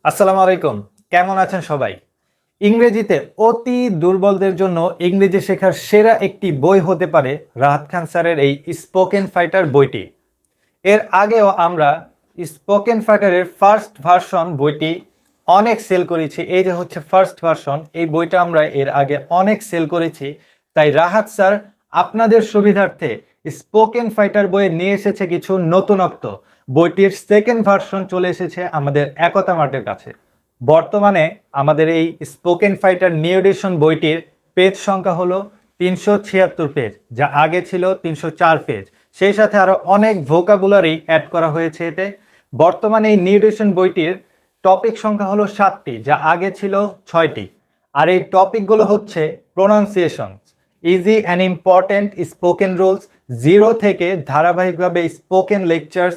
আসসালামু আলাইকুম। কেমন আছেন সবাই? ইংরেজিতে অতি দুর্বলদের জন্য ইংরেজি শেখার সেরা একটি বই হতে পারে রাহাত খান স্যারের এই স্পোকেন ফাইটার বইটি। এর আগেও আমরা স্পোকেন ফাইটারের ফার্স্ট ভার্সন বইটি অনেক সেল করেছি। এই যে হচ্ছে ফার্স্ট ভার্সন, এই বইটা আমরা এর আগে অনেক সেল করেছি। তাই রাহাত স্যার আপনাদের সুবিধার্থে স্পোকেন ফাইটার বইয়ে নিয়ে এসেছে কিছু নতুনত্ব। বইটির সেকেন্ড ভার্সন চলে এসেছে আমাদের একতা মার্টের কাছে। বর্তমানে আমাদের এই স্পোকেন ফাইটার নিউ এডিশন বইটির পেজ সংখ্যা হলো ৩৭৬ পেজ, যা আগে ছিল ৩০৪ পেজ। সেই সাথে আরো অনেক ভোকাবুলারি অ্যাড করা হয়েছে এতে। বর্তমানে এই নিউ এডিশন বইটির টপিক সংখ্যা হলো 7টি, যা আগে ছিল 6টি। আর এই টপিকগুলো হচ্ছে pronunciation, easy and important spoken rules, zero থেকে ধারাবাহিকভাবে spoken lectures,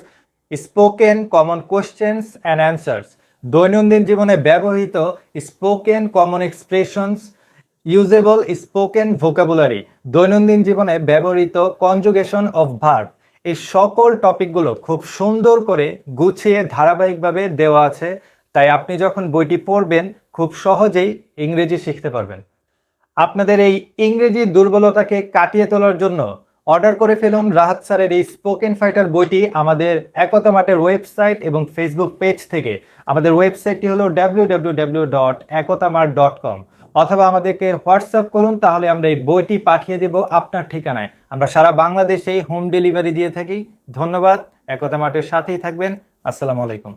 spoken common questions and answers, দৈনন্দিন জীবনে ব্যবহৃত spoken common expressions, usable spoken vocabulary, দৈনন্দিন জীবনে ব্যবহৃত কনজুগেশন অফ ভার্ব। এই সকল টপিকগুলো খুব সুন্দর করে গুছিয়ে ধারাবাহিকভাবে দেওয়া আছে। তাই আপনি যখন বইটি পড়বেন খুব সহজেই ইংরেজি শিখতে পারবেন। আপনাদের এই ইংরেজি দুর্বলতাকে কাটিয়ে তোলার জন্য অর্ডার করে ফেলুন রাহাত স্যারের এই স্পোকেন ফাইটার বইটি আমাদের একতা মার্টের ওয়েবসাইট এবং ফেসবুক পেজ থেকে। আমাদের ওয়েবসাইটটি হলো www.ekotamart.com, অথবা আমাদেরকে হোয়াটসঅ্যাপ করুন, তাহলে আমরা এই বইটি পাঠিয়ে দেব আপনার ঠিকানায়। আমরা সারা বাংলাদেশেই হোম ডেলিভারি দিয়ে থাকি। ধন্যবাদ। একতা মার্টের সাথেই থাকবেন। আসসালামু আলাইকুম।